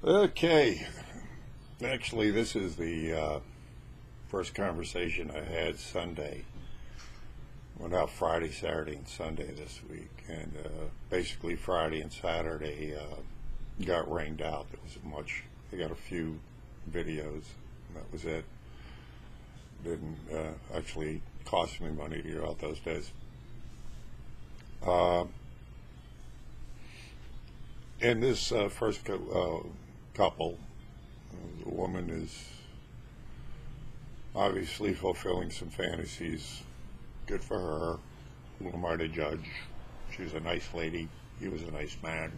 Okay, actually this is the first conversation I had Sunday. Went out Friday, Saturday, and Sunday this week, and basically Friday and Saturday got rained out. There wasn't much. I got a few videos, and that was it. Didn't actually cost me money to go out those days. And this first couple, the woman is obviously fulfilling some fantasies. Good for her. Who am I to judge? She's a nice lady. He was a nice man.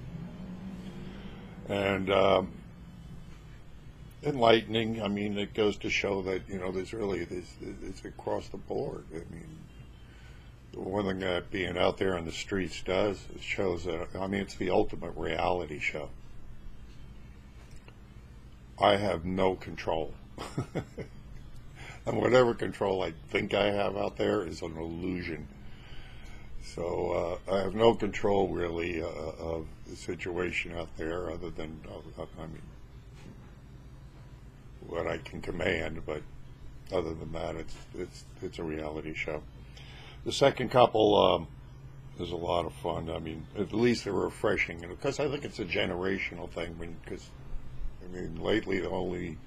And enlightening. I mean, it goes to show that, you know, it's across the board. I mean, the one thing that being out there on the streets does, it shows that, I mean, it's the ultimate reality show. I have no control. And whatever control I think I have out there is an illusion. So I have no control really of the situation out there, other than I mean, what I can command. But other than that, it's a reality show. The second couple is a lot of fun. I mean, at least they're refreshing, because I think it's a generational thing. Because I mean, lately the only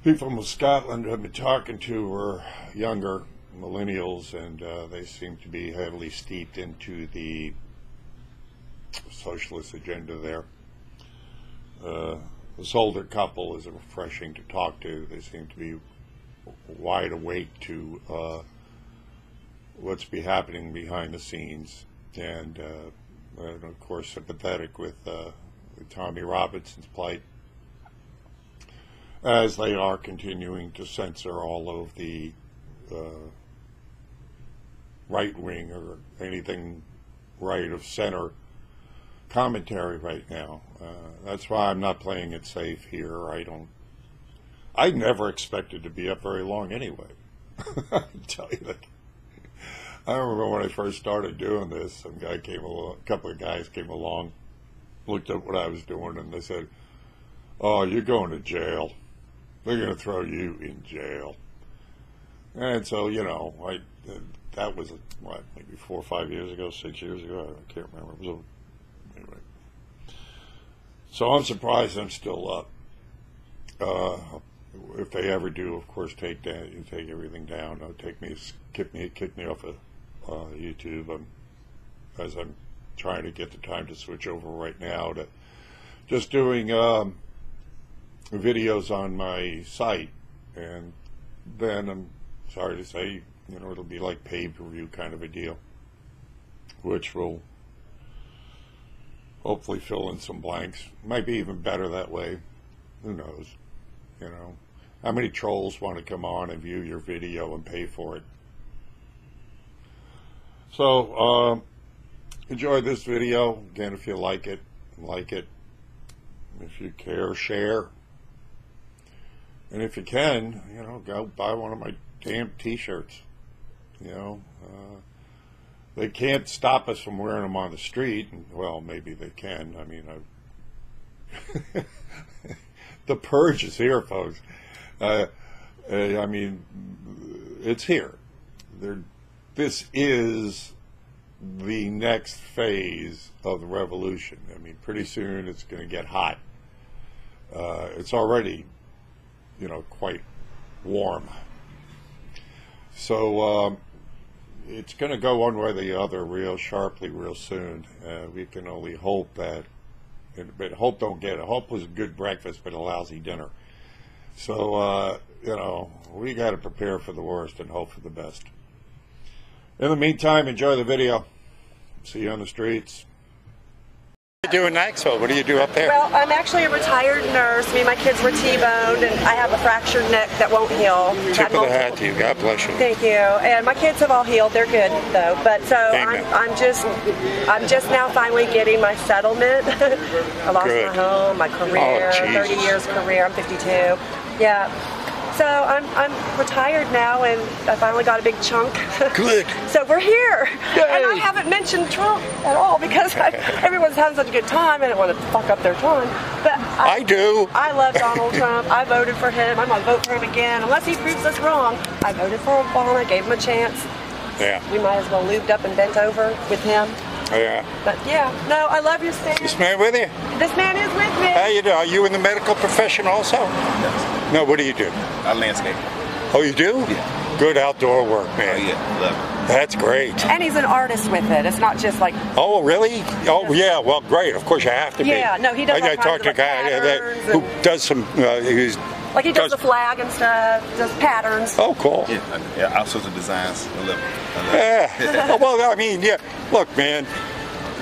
people from Scotland I've been talking to were younger millennials, and they seem to be heavily steeped into the socialist agenda there. This older couple is refreshing to talk to. They seem to be wide awake to what's happening behind the scenes, and of course sympathetic with Tommy Robinson's plight, as they are continuing to censor all of the right wing or anything right of center commentary right now. That's why I'm not playing it safe here. I never expected to be up very long anyway. I can tell you that. I remember when I first started doing this, some guy came along, a couple of guys came along, looked at what I was doing, and they said, "Oh, you're going to jail. They're going to throw you in jail." And so, you know, that was, what, maybe 4 or 5 years ago, 6 years ago? I can't remember. Anyway. So I'm surprised I'm still up. If they ever do, of course, take everything down. Kick me off of YouTube. As I'm trying to get the time to switch over right now to just doing videos on my site, and then I'm sorry to say, you know, it'll be like pay-per-view kind of a deal, which will hopefully fill in some blanks. Might be even better that way. Who knows? You know, how many trolls want to come on and view your video and pay for it? So enjoy this video. Again, if you like it, like it. If you care, share. And if you can, you know, go buy one of my damn t-shirts. You know, they can't stop us from wearing them on the street. Well, maybe they can. I mean, the purge is here, folks. I mean, it's here. This is the next phase of the revolution. I mean, pretty soon it's going to get hot. It's already, you know, quite warm. So it's going to go one way or the other real sharply real soon. We can only hope that, but hope don't get it. Hope was a good breakfast but a lousy dinner. So, you know, we got to prepare for the worst and hope for the best. In the meantime, enjoy the video. See you on the streets. What are you doing next? What do you do up there? Well, I'm actually a retired nurse. Me and my kids were T-boned, and I have a fractured neck that won't heal. Tip of the hat to you. God bless you. Thank you. And my kids have all healed. They're good, though. But so I'm just now finally getting my settlement. I lost my home, my career, 30 years career. I'm 52. Yeah. So I'm retired now, and I finally got a big chunk. Good. So we're here. Yay. And I haven't mentioned Trump at all because everyone's having such a good time. I didn't want to fuck up their time. But I do. I love Donald Trump. I voted for him. I'm going to vote for him again. Unless he proves us wrong. I voted for Obama, gave him a chance. Yeah. We might as well lubed up and bent over with him. Yeah. But yeah, no, I love your stand. This man with you? This man is with me. How you doing? Are you in the medical profession also? Yes. No, what do you do? I landscape. Oh, you do? Yeah. Good outdoor work, Oh, man. yeah. Love it. That's great. And he's an artist with it. It's not just like... Oh, really? Oh, yeah. Well, great. Of course, you have to be. Yeah, no, he does all I kinds talked of, to a guy patterns who does some... he's like he does the flag and stuff, does patterns. Oh, cool. Yeah, all sorts of designs. I love it. I love it. Yeah. Well, I mean, yeah. Look, man,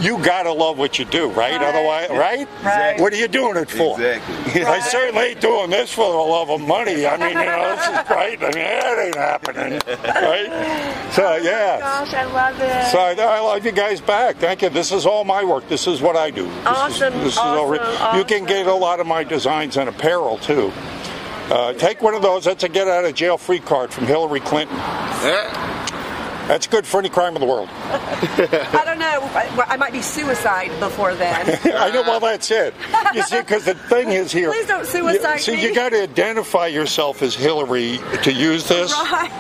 you gotta love what you do, right? Right. Otherwise, right? Right. What are you doing it for? Exactly. I certainly ain't doing this for the love of money. I mean, this is great. I mean, that ain't happening, right? So, yeah. Gosh, I love it. So I love you guys back. Thank you. This is all my work. This is what I do. Awesome. This is all You can get a lot of my designs and apparel too. Take one of those. That's a get out of jail free card from Hillary Clinton. That's good for any crime in the world. I don't know. I might be suicide before then. I know. Well, that's it. You see, because the thing is here. Please don't suicide me. You got to identify yourself as Hillary to use this. Right.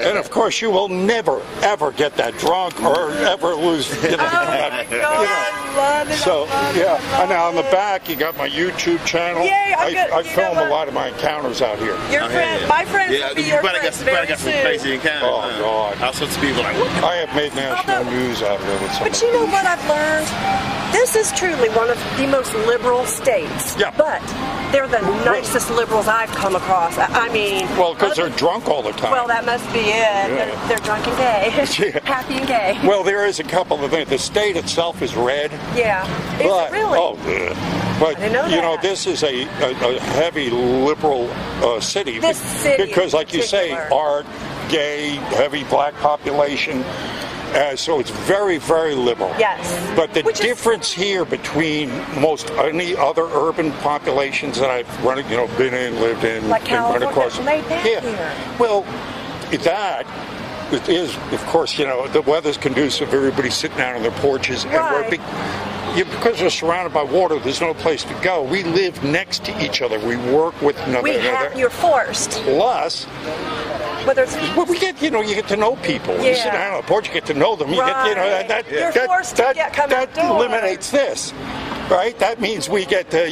And of course, you will never, ever get that drunk or ever lose. Oh my God, I love it. So, I love it, yeah. I And now on the love it. back, you got my YouTube channel. Yay, I film know a lot of my encounters out here. Your friend, my friends will be your probably friends got very some soon. crazy encounters. Oh, God. All sorts of people like, what? I have made national Although- news out of it. But you know what I've learned? This is truly one of the most liberal states. Yeah. But they're the nicest liberals I've come across. I mean... Well, because they're drunk all the time. Well, that must be it. Yeah. They're drunk and gay. Yeah. Happy and gay. Well, there is a couple of things. The state itself is red. Yeah. Is But, it really? Oh, yeah. But, I didn't know you know, that. this is a heavy liberal city. This city Because, in like you say, particular. art, gay, heavy black population. So it's very, very liberal. Yes. But the Which is- difference here between most any other urban populations that I've been in, lived in, Like been run California, across. laid back Yeah. here. Well, that it is, of course, the weather's conducive. Everybody's sitting out on their porches, and Right. because we're surrounded by water, there's no place to go. We live next to each other. We work with another. You're forced. Plus, Whether it's... well, you get to know people. You sit Yeah. down on the porch, you get to know them. You Right. get, You're forced to come that outdoors. eliminates this. Right? That means we get to,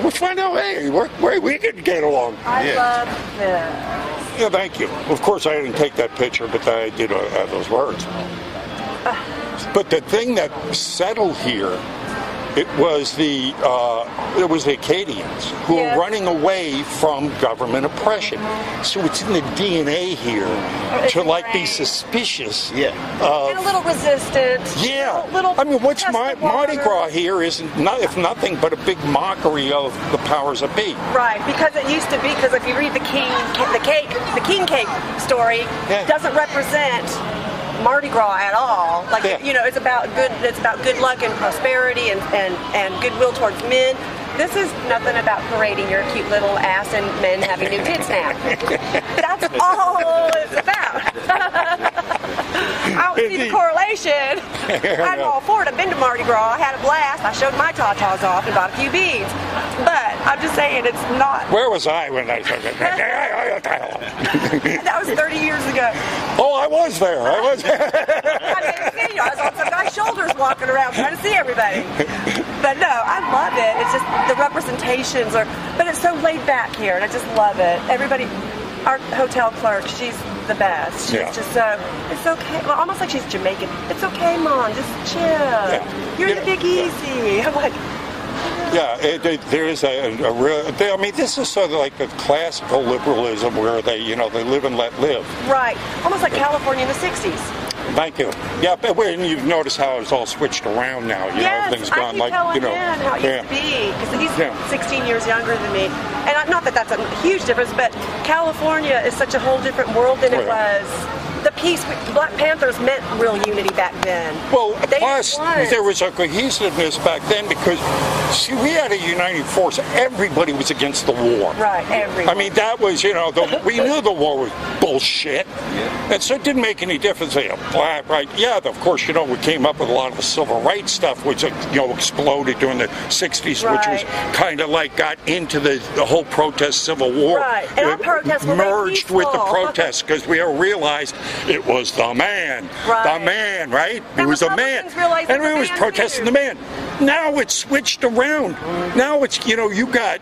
we find out, hey, we can get along. I love this. Yeah, thank you. Of course, I didn't take that picture, but I did have those words. But the thing that settled here, it was the Acadians who Yeah. were running away from government oppression. So it's in the DNA here It's to be ingrained. suspicious. Yeah. And a little resistant. Yeah. Little I mean, what's test the Mardi water. Gras here is if nothing but a big mockery of the powers that be. Right, because it used to be. Because if you read the King Cake story, Yeah. it doesn't represent Mardi Gras at all. Like Yeah. it's about good luck and prosperity and goodwill towards men. This is nothing about parading your cute little ass and men having new kids now. That's all it's about. I don't see the correlation. I'm all for it. I've been to Mardi Gras. I had a blast. I showed my tatas off and bought a few beads. But I'm just saying it's not. Where was I when I said that? That was 30 years ago. Oh, I was there. I was. I didn't see you. I was on some guy's shoulders walking around trying to see everybody. But no, I love it. It's just the representations but it's so laid back here, and I just love it. Everybody, our hotel clerk, she's the best. She's just so, it's okay. Well, almost like she's Jamaican. It's okay, Mom. Just chill. Yeah. You're the Big Easy. I'm like, Yeah, there is a real. I mean, this is sort of like the classical liberalism where they live and let live. right. Almost like California in the 60s. Thank you. Yeah, but when you've noticed how it's all swithed around now. Everything's gone I keep like telling him how it used to be, because he's 16 years younger than me. And not that that's a huge difference, but California is such a whole different world than it was the peace. Black Panthers meant real unity back then. Well, They plus won. there was a cohesiveness back then because, see, we had a uniting force. Everybody was against the war. Right, everyone. I mean, that was, you know, we knew the war was bullshit. And so it didn't make any difference. You know, black, right? Yeah, of course, you know, we came up with a lot of the civil rights stuff, which, you know, exploded during the 60s, which was kind of like got into the whole protest civil war. Right, and our protests were merged with the peaceful. protests because we all realized it was the man. Right. The man, right? And It was the man. Republicans realized And it was we the was man, protesting too. the man. Now it's switched around. Now it's, you know, you got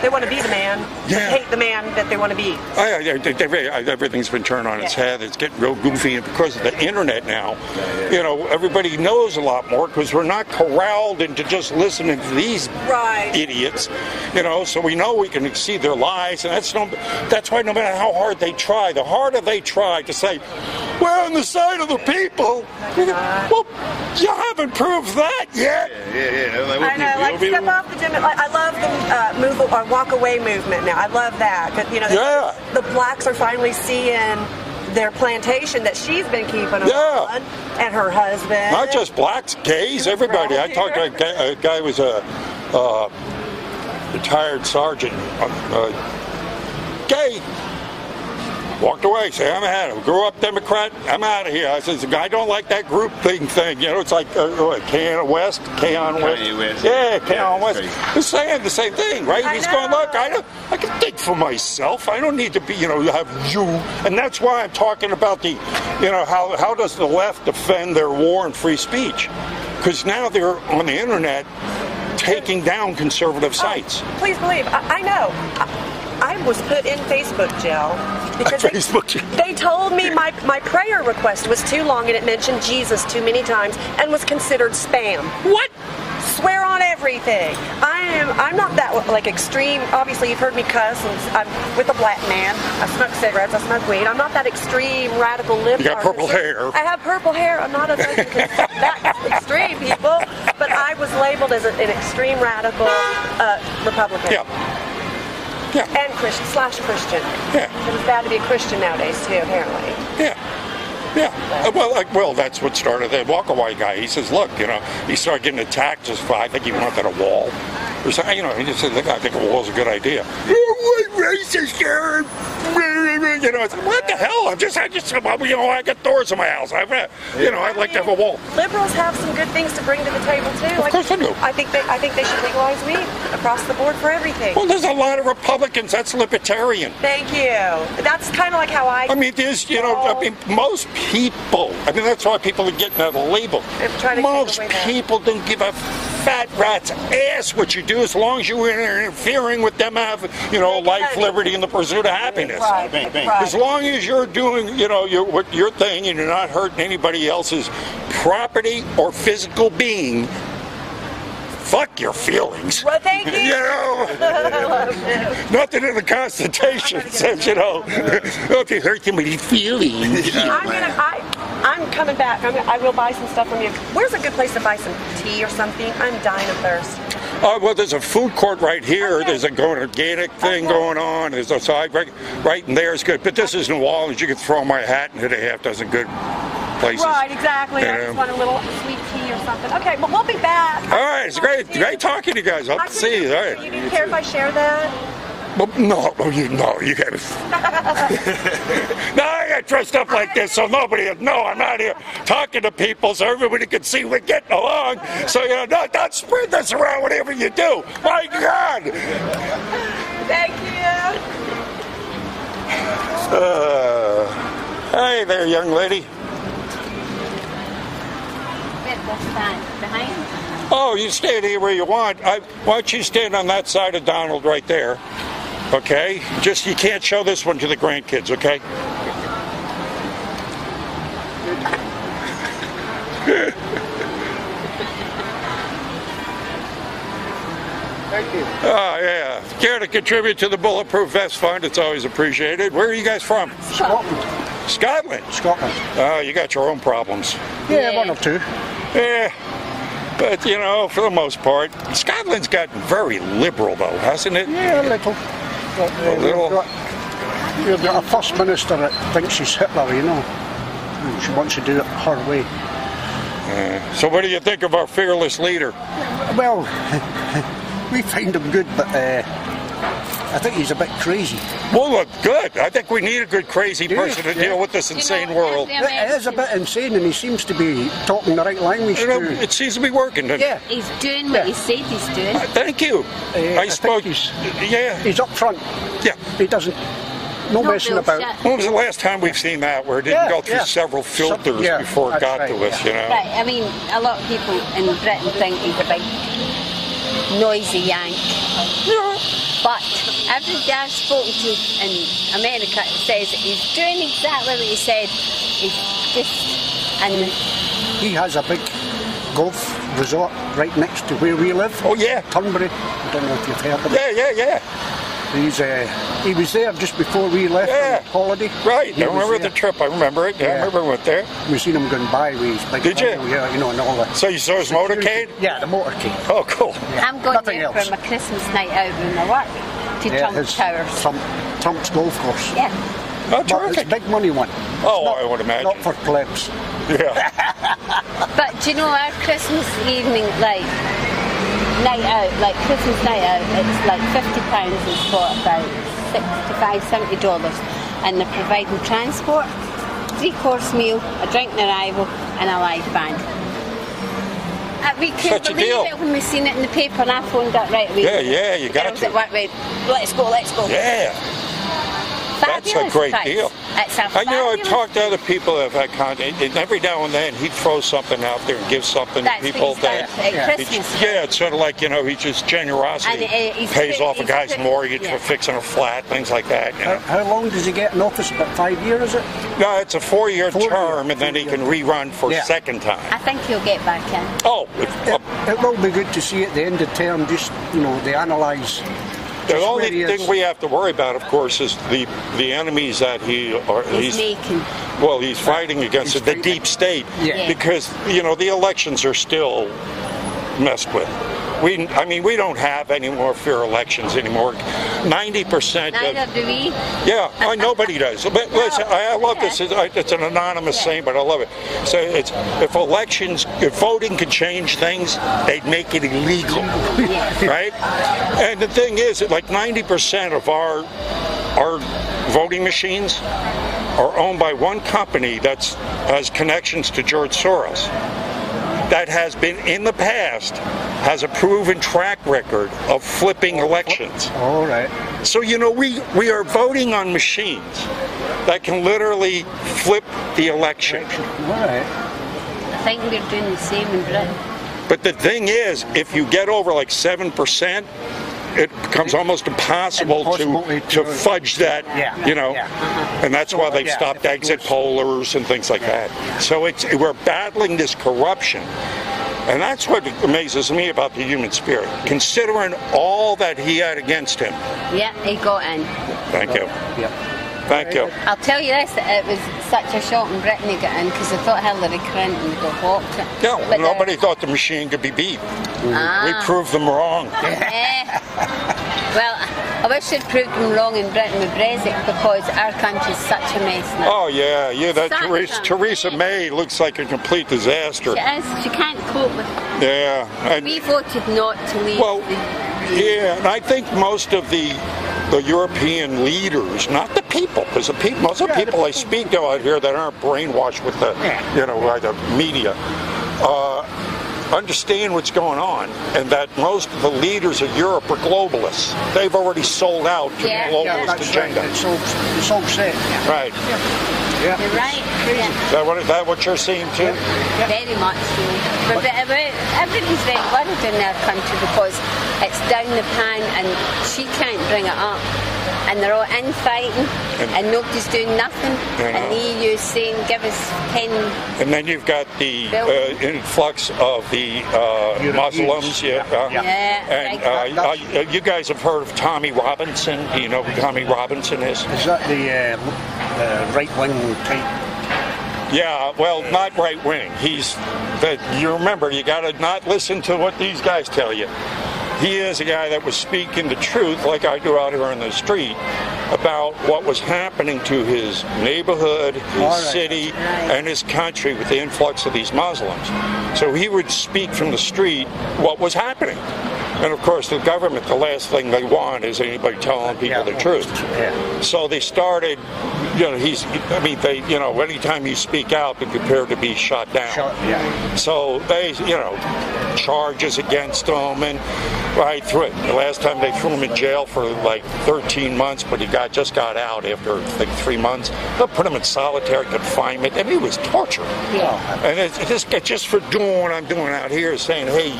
They want to be the man. Yeah. Hate the man that they want to be. everything's been turned on its head. It's getting real goofy, and because of the internet now, you know, everybody knows a lot more because we're not corralled into just listening to these idiots, you know. So we know we can see their lies, and that's why no matter how hard they try, the harder they try to say we're on the side of the people. Well, you haven't proved that yet. I know, like step off the dim. I love the move or walk away movement now. I love that. 'Cause, you know, the blacks are finally seeing their plantation that she's been keeping them on, and her husband. Not just blacks, gays, everybody. I talked to a guy who was a retired sergeant, gay. Walked away, said, I'm out of here. Grew up Democrat, I'm out of here. I said, I don't like that group thing. You know, it's like Keon West. Yeah, Keon West. He's saying the same thing, right? He's going, look, I can think for myself. I don't need to be, you know, have you. And that's why I'm talking about the, you know, how does the left defend their war and free speech? Because now they're on the internet taking down conservative sites. Please believe, I know. I was put in Facebook jail because they told me my prayer request was too long and it mentioned Jesus too many times and was considered spam. What? Swear on everything. I'm not that like extreme. Obviously, you've heard me cuss, and I'm with a black man. I smoke cigarettes. I smoke weed. I'm not that extreme radical liberal. You got purple hair. I have purple hair. I'm not that extreme, people. But I was labeled as an extreme radical Republican. Yeah. Yeah. And Christian / Christian. Yeah. It's bad to be a Christian nowadays too, apparently. Yeah. Yeah. Well, that's what started the walk-away guy. He says, look, you know, he started getting attacked just for, I think he wanted a wall. Or something, you know, he just said, look, I think a wall's a good idea. Racist, you know, it's like, what the hell? I got doors in my house. I'd like to have a wall. Liberals have some good things to bring to the table too. Of course they do. I think they should legalize weed across the board for everything. Well, there's a lot of Republicans. That's libertarian. Thank you. That's kind of like how I mean, there's, you know, I mean, most people. I mean, that's why people are getting that label. Most people don't give a fat rat's ass what you do, as long as you're interfering with them have, you know, life, liberty, and the pursuit of happiness. Right. As long as you're doing, you know, your thing, and you're not hurting anybody else's property or physical being, fuck your feelings. Well, thank you. You know, nothing in the Constitution says, you know, if you hurt somebody's feelings. I'm coming back. I will buy some stuff from you. Where's a good place to buy some tea or something? I'm dying of thirst. Well, there's a food court right here. Okay. There's a organic thing going on. There's a side right in there is good. But this is New Orleans. You can throw my hat and hit a half dozen good places. Right, exactly. I just want a little sweet tea or something. Okay, well, we'll be back. All right, it's great talking to you guys. Hope to see you. All right. You didn't care if I share that? Well, no, you got it. No, I got dressed up like this so nobody will know I'm out here talking to people so everybody can see we're getting along. So, you know, don't spread this around whatever you do. My God. Thank you. Hey there, young lady. Behind? Oh, you stand here where you want. Why don't you stand on that side of Donald right there? Okay? Just, you can't show this one to the grandkids, okay? Thank you. Oh, yeah. Care to contribute to the Bulletproof Vest Fund? It's always appreciated. Where are you guys from? Scotland. Scotland? Scotland. Oh, you got your own problems. Yeah, one or two. Yeah. But, you know, for the most part, Scotland's gotten very liberal, though, hasn't it? Yeah, a little. A little. You've got a first minister that thinks she's Hitler, you know. And she wants to do it her way. So what do you think of our fearless leader? Well, we find him good, but I think he's a bit crazy. Well, look, good. I think we need a good crazy person to deal with this insane world. It is a bit insane, and he seems to be talking the right language too. It seems to be working. Yeah. He's doing what he said he's doing. Thank you. I spoke. He's up front. Yeah. He doesn't. No messing about. When was the last time we've seen that where it didn't go through several filters before it got to us, you know? Right, I mean, a lot of people in Britain think he's a big, noisy Yank. Yeah. But everybody I've spoken to in America says he's doing exactly what he said. He's just, and he has a big golf resort right next to where we live. Oh yeah, Turnberry. I don't know if you've heard of Yeah, it. yeah. He was there just before we left on holiday. Right, I remember the trip. I remember it. Yeah, I remember we went there. We seen him going by with his big. Did you? Yeah, you know, and all that. So you saw his motorcade? Yeah, the motorcade. Oh, cool. Yeah. I'm going there for my Christmas night out when I work to Trump Towers. Trump's golf course. Yeah. Oh, but it's a big money one. Oh, I would imagine. Not for plebs. Yeah. But do you know our Christmas evening, like night out, like Christmas night out, it's like £50 is for about $65–70, and they're providing transport, 3-course meal, a drink on arrival, and a live band. We couldn't believe it when we seen it in the paper, and I phoned up right away. Yeah, you got to. At work, let's go. Yeah. That's a great deal. It's a I know I've talked to other people that have had contact, and every now and then he throws something out there and gives something to people that. Yeah, it's sort of like, you know, he just generosity. He pays off a guy's mortgage for fixing a flat, things like that. You know? How long does he get in office? About 5 years, is it? No, it's a 4-year term, and then he can rerun for a second time. I think he'll get back in. Oh, it will be good to see at the end of the term, just, you know, they analyse. The only thing we have to worry about, of course, is the enemies that he's making. Well, he's fighting against the deep state, because, you know, the elections are still messed with. I mean, we don't have any more fair elections anymore. 90%. Neither do we. Yeah, nobody does. But listen, I love this. It's an anonymous saying, but I love it. So if voting could change things, they'd make it illegal, right? And the thing is, like 90% of our voting machines are owned by one company that has connections to George Soros. That has been, in the past, has a proven track record of flipping elections. All right. So, you know, we are voting on machines that can literally flip the election. All right. I think they're doing the same in Britain. But the thing is, if you get over like 7%, it becomes almost impossible to fudge that, you know, and that's why they've stopped exit pollers and things like that. So we're battling this corruption, and that's what amazes me about the human spirit, considering all that he had against him. Yeah, he got in. Thank you. Thank you. I'll tell you this, it was such a shock in Britain he got in, because I thought Hillary Clinton would have walked it. Yeah, well, nobody thought the machine could be beat. We proved them wrong. Well, I wish I'd proved them wrong in Britain with Brexit, because our country's such a mess now. Oh yeah, that Theresa May looks like a complete disaster. She is. She can't cope with it. Yeah. We voted not to leave. Well, yeah, and I think most of the European leaders, not the people, because most of the people I speak to out here that aren't brainwashed with the, you know, by the media, understand what's going on, and that most of the leaders of Europe are globalists. They've already sold out to the globalist agenda. Right. It's all set. Right. Yeah. You're right. Is that what you're seeing too? Very much so. But everybody's very worried in our country, because it's down the pan and she can't bring it up. And they're all infighting, and nobody's doing nothing. And the EU is saying, give us 10. And then you've got the influx of the Muslims. And you guys have heard of Tommy Robinson. Do you know who Tommy Robinson is? Is that the right-wing type? Yeah, well, not right-wing. You remember, you got to not listen to what these guys tell you. he is a guy that was speaking the truth, like I do out here on the street, about what was happening to his neighborhood, his city, and his country with the influx of these Muslims. So he would speak from the street what was happening. And of course, the government, the last thing they want is anybody telling people the truth. So they started, you know, anytime you speak out, they're prepared to be shot down. So they, you know, charges against him, and right through it. The last time they threw him in jail for like 13 months, but he just got out after like 3 months. They'll put him in solitary confinement, and he was tortured. And it's just for doing what I'm doing out here, saying, hey,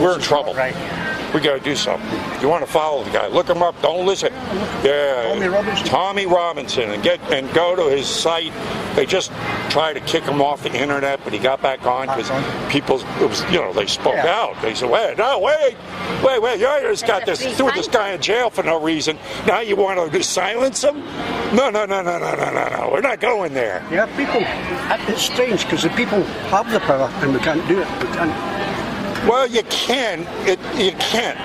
we're in trouble. We got to do something. You want to follow the guy? Look him up. Don't listen. Tommy Robinson, and go to his site. They just tried to kick him off the internet, but he got back on because people, they spoke out. They said, wait, you just got this, threw this guy in jail for no reason. Now you want to silence him? No. We're not going there. Yeah, people. It's strange because the people have the power and we can't do it. We can't. Well, you can. You can't.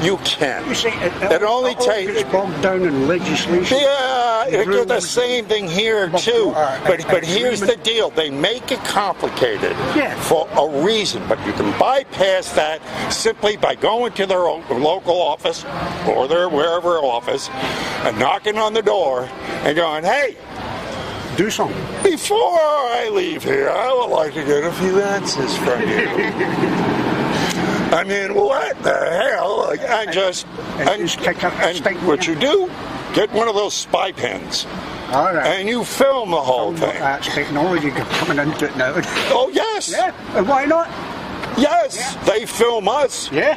You see, it only takes bogged down in legislation. Yeah, it's the same thing here too. But here's the deal: they make it complicated for a reason. But you can bypass that simply by going to their local office or their wherever office and knocking on the door and going, "Hey, do something. Before I leave here, I would like to get a few answers from you." I mean, what the hell? And what you do, get one of those spy pens. All right. And you film the whole thing. That's technology coming into it now. Oh, yes. Yeah, and why not? Yes, they film us. Yeah.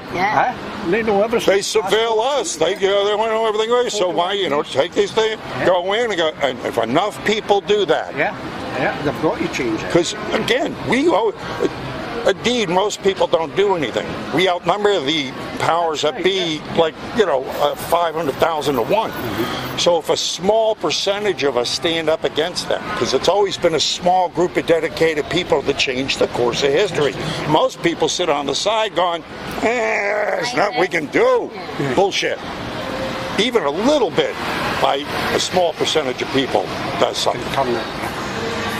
They know everything. They surveil us. They want to know everything right. So why, take these things, go in and go. And if enough people do that, they've got to change it. Because again, a deed, most people don't do anything. We outnumber the powers that be, 500,000 to 1. So if a small percentage of us stand up against them, because it's always been a small group of dedicated people that change the course of history. Most people sit on the side going, it's nothing we can do. Bullshit. Even a little bit by a small percentage of people does something.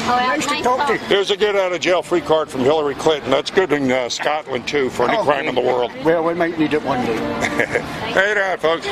Nice to talk to you. Here's a get out of jail free card from Hillary Clinton. That's good in Scotland too for any crime in the world. Well, we might need it one day. Hey there, folks.